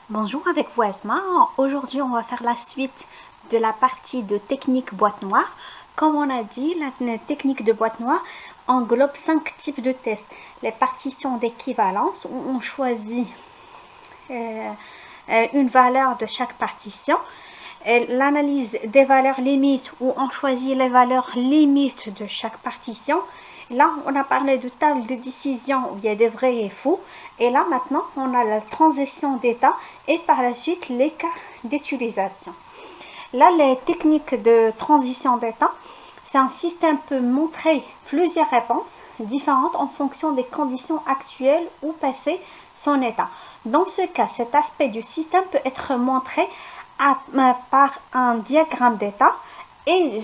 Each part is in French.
Bonjour, avec vous Esma. Aujourd'hui on va faire la suite de la partie de technique boîte noire. Comme on a dit, la technique de boîte noire englobe 5 types de tests. Les partitions d'équivalence où on choisit une valeur de chaque partition. L'analyse des valeurs limites où on choisit les valeurs limites de chaque partition. Là, on a parlé de table de décision où il y a des vrais et faux. Et là, maintenant, on a la transition d'état et par la suite, les cas d'utilisation. Là, les techniques de transition d'état, c'est un système peut montrer plusieurs réponses différentes en fonction des conditions actuelles ou passées son état. Dans ce cas, cet aspect du système peut être montré par un diagramme d'état et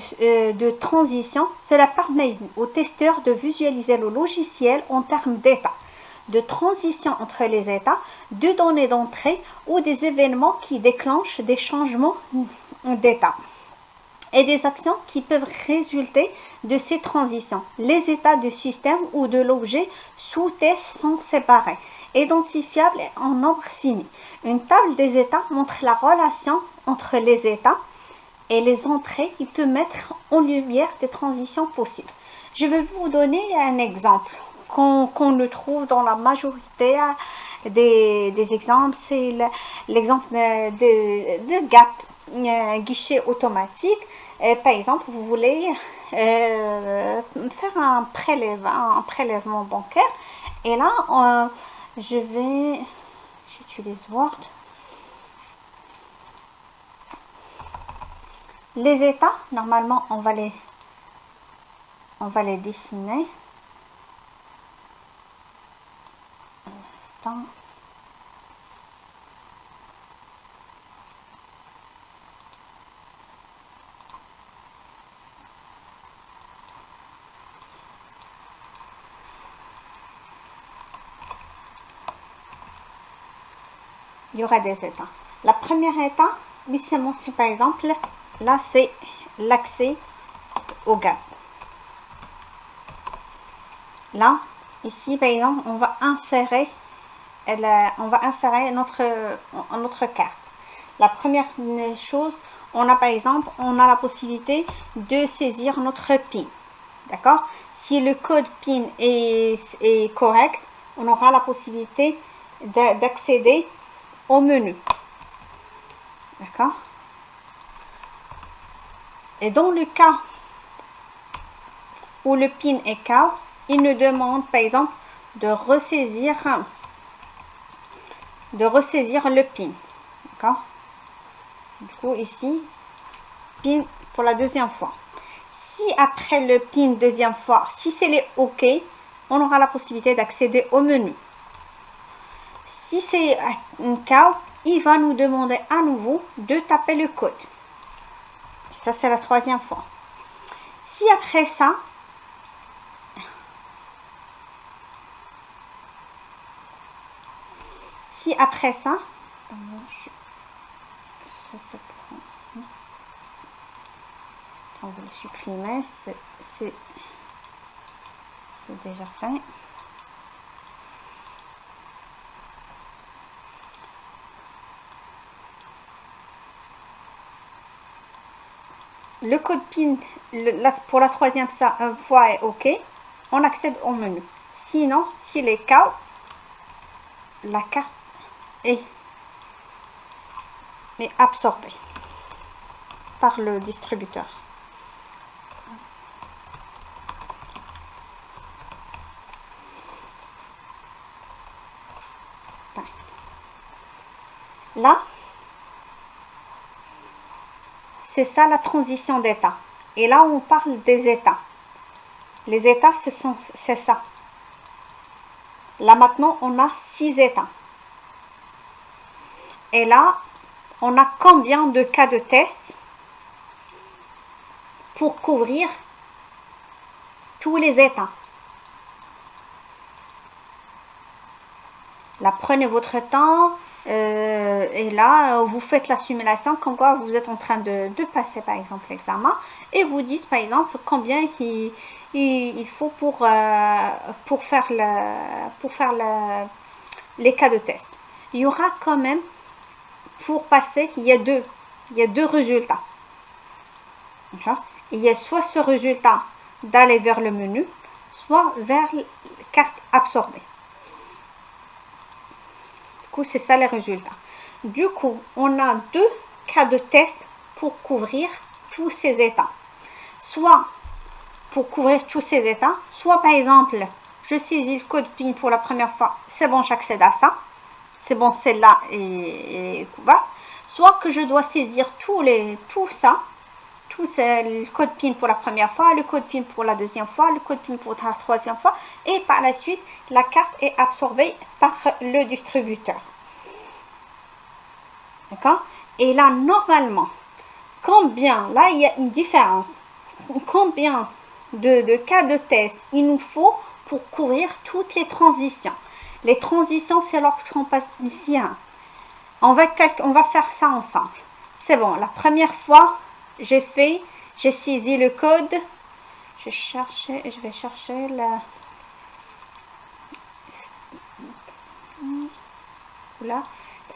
de transition. Cela permet aux testeurs de visualiser le logiciel en termes d'état, de transition entre les états, de données d'entrée ou des événements qui déclenchent des changements d'état et des actions qui peuvent résulter de ces transitions. Les états du système ou de l'objet sous test sont séparés, identifiables en nombre fini. Une table des états montre la relation entre les états et les entrées. Il peut mettre en lumière des transitions possibles. Je vais vous donner un exemple qu'on le trouve dans la majorité des exemples. C'est l'exemple de GAP, guichet automatique. Par exemple, vous voulez faire un prélèvement bancaire. Et là, j'utilise Word. Les états, normalement, on va les dessiner. Un instant. Il y aura des états. La première état, oui, c'est mentionné par exemple, là c'est l'accès au GAP. Là, ici par exemple, on va insérer notre carte. La première chose, on a par exemple, on a la possibilité de saisir notre PIN. D'accord? Si le code PIN est correct, on aura la possibilité d'accéder au menu. D'accord? Et dans le cas où le PIN est KO, il nous demande par exemple de ressaisir le PIN. D'accord? Du coup, ici, PIN pour la deuxième fois. Si après le PIN deuxième fois, si c'est les OK, on aura la possibilité d'accéder au menu. Si c'est un KO, il va nous demander à nouveau de taper le code. Ça, c'est la troisième fois. Si après ça, on va le supprimer, c'est déjà fait. Le code PIN pour la troisième fois est OK, on accède au menu. Sinon, s'il est KO, la carte est absorbée par le distributeur. Là, c'est ça la transition d'état. Et là, on parle des états. Les états, c'est ça. Là, maintenant, on a 6 états. Et là, on a combien de cas de test pour couvrir tous les états. Là, prenez votre temps et là, vous faites la simulation comme quoi vous êtes en train de passer, par exemple, l'examen. Et vous dites, par exemple, combien il faut pour faire les cas de test. Il y aura quand même pour passer, il y a deux résultats. Il y a soit ce résultat d'aller vers le menu, soit vers la carte absorbée. Du coup, c'est ça les résultats. Du coup, on a deux cas de test pour couvrir tous ces états. Soit pour couvrir tous ces états, soit par exemple, je saisis le code PIN pour la première fois, c'est bon, j'accède à ça, c'est bon, celle-là est couverte. Soit que je dois saisir tout ça, le code PIN pour la première fois, le code PIN pour la deuxième fois, le code PIN pour la troisième fois, et par la suite, la carte est absorbée par le distributeur. D'accord? Et là, normalement, combien, là, il y a une différence. Combien de cas de test il nous faut pour couvrir toutes les transitions. Les transitions, c'est lorsqu'on passe d'ici à un. On va faire ça ensemble. C'est bon, la première fois, j'ai saisi le code. Je vais chercher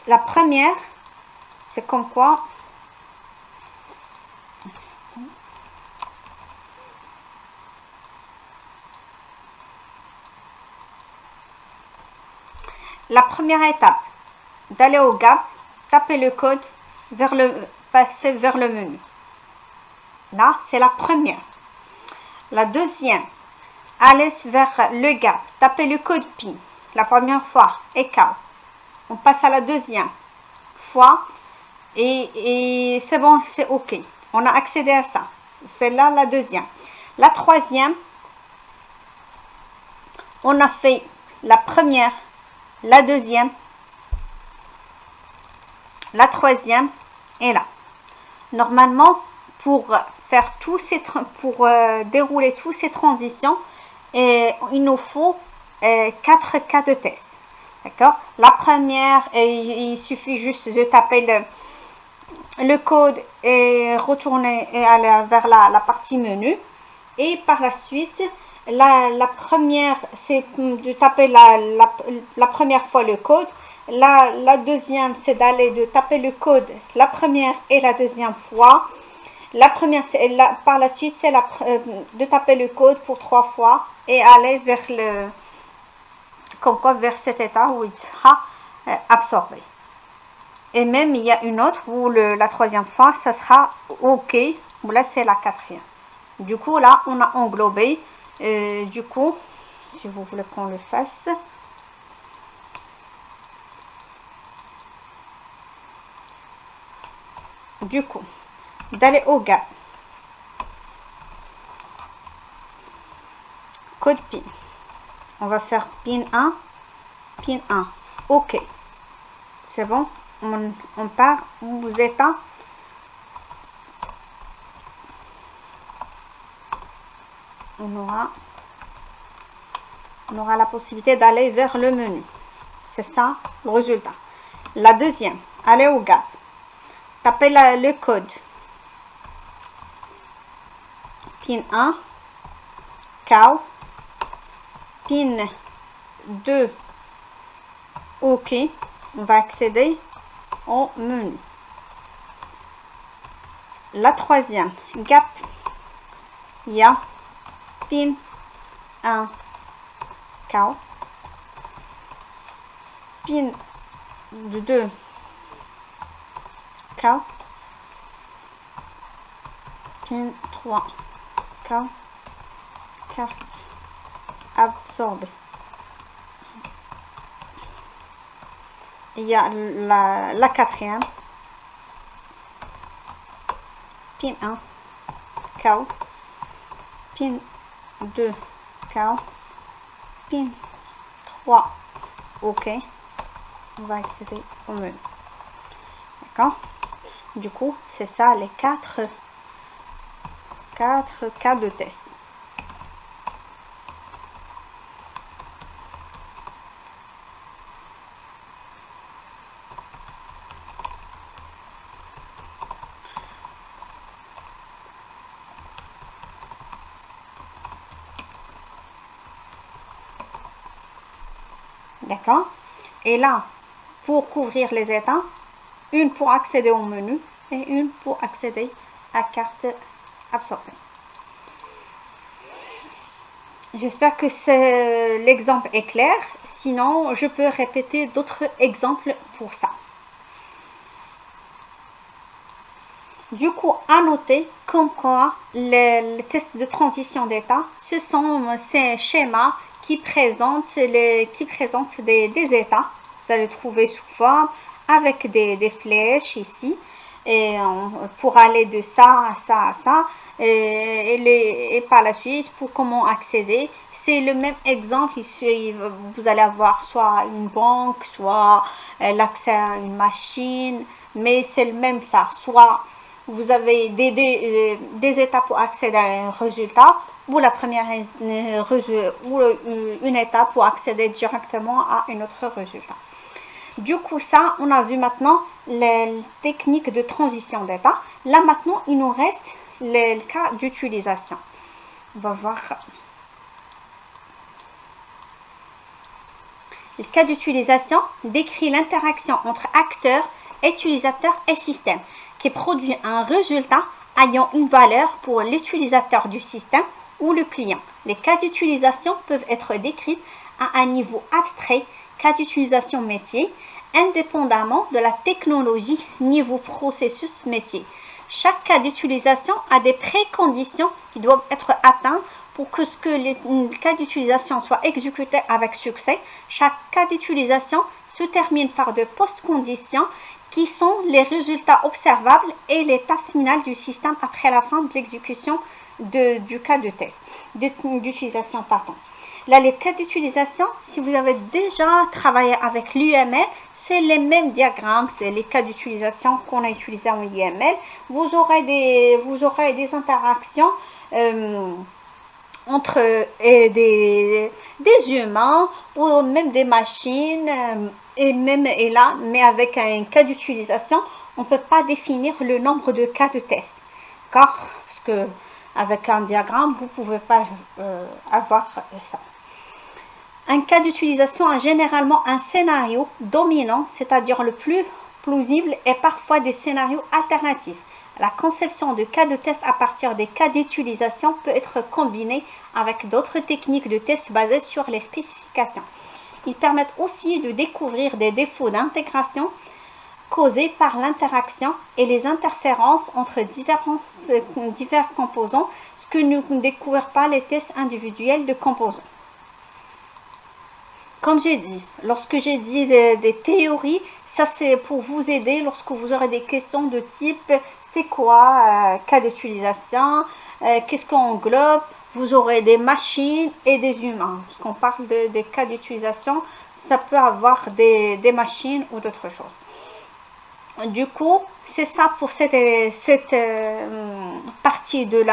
la première, c'est comme quoi. La première étape, d'aller au gap, taper le code, passer vers le menu. Là, c'est la première. La deuxième, aller vers le gap, taper le code PIN. La première fois, et KO. On passe à la deuxième fois et c'est bon, c'est OK. On a accédé à ça. C'est là la deuxième. La troisième, on a fait la première, la deuxième, la troisième et là. Normalement, pour dérouler toutes ces transitions, il nous faut 4 cas de test. D'accord? La première, il suffit juste de taper le code et retourner et aller vers la partie menu. Et par la suite, la première, c'est de taper la première fois le code. La deuxième, c'est de taper le code la première et la deuxième fois. La première, par la suite, c'est de taper le code pour 3 fois et aller vers cet état où il sera absorbé. Et même, il y a une autre où la troisième fois, ça sera OK. Là, c'est la quatrième. Du coup, là, on a englobé. Du coup, si vous voulez qu'on le fasse. Du coup, d'aller au gap. Code PIN. On va faire PIN 1, PIN 1. OK. C'est bon. On part aux états. On aura la possibilité d'aller vers le menu. C'est ça le résultat. La deuxième, aller au gap. Tapez le code. PIN 1, KO. PIN 2, OK. On va accéder au menu. La troisième, gap. Il y a PIN 1, KO. PIN 2, KO. PIN 3, KO. Carte absorbée. Il y a la quatrième. PIN 1, KO. PIN 2, KO. PIN 3, OK. On va accéder au menu. D'accord? Du coup, c'est ça les 4 cas de test. D'accord? Et là, pour couvrir les états, une pour accéder au menu et une pour accéder à carte absorbée. J'espère que l'exemple est clair. Sinon, je peux répéter d'autres exemples pour ça. Du coup, à noter comme quoi les tests de transition d'état, ce sont ces schémas qui présentent des états. Vous allez trouver sous forme avec des flèches ici. Et pour aller de ça à ça à ça. Et par la suite, pour comment accéder. C'est le même exemple ici. Vous allez avoir soit une banque, soit l'accès à une machine. Mais c'est le même ça. Soit vous avez des étapes pour accéder à un résultat ou la première ou une étape pour accéder directement à un autre résultat. Du coup, ça, on a vu maintenant les techniques de transition d'état. Là, maintenant, il nous reste le cas d'utilisation. On va voir. Le cas d'utilisation décrit l'interaction entre acteurs, utilisateurs et système qui produit un résultat ayant une valeur pour l'utilisateur du système ou le client. Les cas d'utilisation peuvent être décrits à un niveau abstrait, cas d'utilisation métier, indépendamment de la technologie niveau processus métier. Chaque cas d'utilisation a des préconditions qui doivent être atteintes pour que le cas d'utilisation soit exécuté avec succès. Chaque cas d'utilisation se termine par de post-conditions qui sont les résultats observables et l'état final du système après la fin de l'exécution du cas de test, d'utilisation. Là, les cas d'utilisation, si vous avez déjà travaillé avec l'UML, c'est les mêmes diagrammes, c'est les cas d'utilisation qu'on a utilisés en UML. Vous aurez des interactions entre des humains ou même des machines et là, mais avec un cas d'utilisation, on ne peut pas définir le nombre de cas de test. D'accord? Parce que avec un diagramme, vous ne pouvez pas avoir ça. Un cas d'utilisation a généralement un scénario dominant, c'est-à-dire le plus plausible et parfois des scénarios alternatifs. La conception de cas de test à partir des cas d'utilisation peut être combinée avec d'autres techniques de test basées sur les spécifications. Ils permettent aussi de découvrir des défauts d'intégration causés par l'interaction et les interférences entre divers composants, ce que ne découvrent pas les tests individuels de composants. Comme j'ai dit, lorsque j'ai dit des théories, ça c'est pour vous aider lorsque vous aurez des questions de type c'est quoi cas d'utilisation, qu'est-ce qu'on englobe. Vous aurez des machines et des humains. Lorsqu'on parle des cas d'utilisation, ça peut avoir des machines ou d'autres choses. Du coup, c'est ça pour cette partie de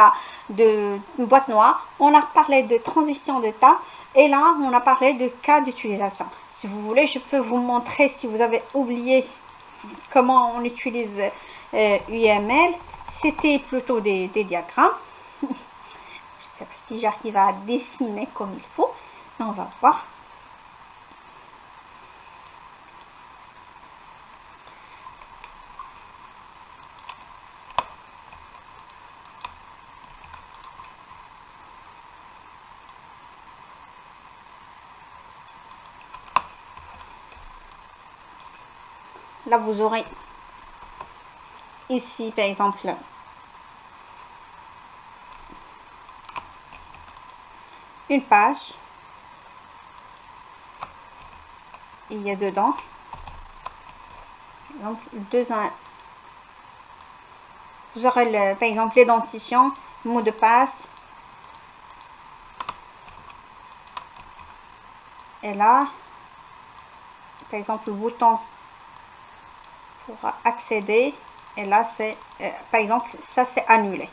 boîte noire. On a parlé de transition d'état et là, on a parlé de cas d'utilisation. Si vous voulez, je peux vous montrer si vous avez oublié comment on utilise UML. C'était plutôt des diagrammes. Je ne sais pas si j'arrive à dessiner comme il faut, mais on va voir. Là, vous aurez ici, par exemple, une page. Il y a dedans, par exemple, vous aurez, par exemple, l'identifiant, mot de passe. Et là, par exemple, le bouton pour accéder. Et là, c'est, par exemple, ça c'est annulé.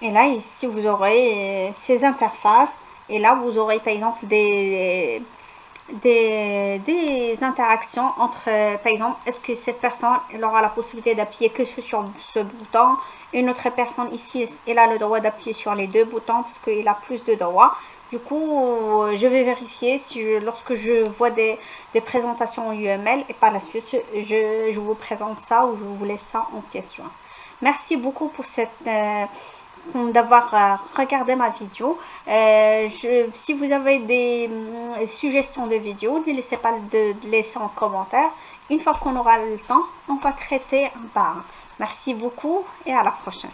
Et là, ici, vous aurez ces interfaces. Et là, vous aurez, par exemple, des interactions entre, par exemple, est-ce que cette personne elle aura la possibilité d'appuyer que sur ce bouton, une autre personne ici, elle a le droit d'appuyer sur les deux boutons parce qu'il a plus de droits. Du coup, je vais vérifier si lorsque je vois des présentations en UML et par la suite, je vous présente ça ou je vous laisse ça en question. Merci beaucoup pour d'avoir regardé ma vidéo. Si vous avez des suggestions de vidéos, ne laissez pas de laisser en commentaire. Une fois qu'on aura le temps, on va traiter un par un. Merci beaucoup et à la prochaine.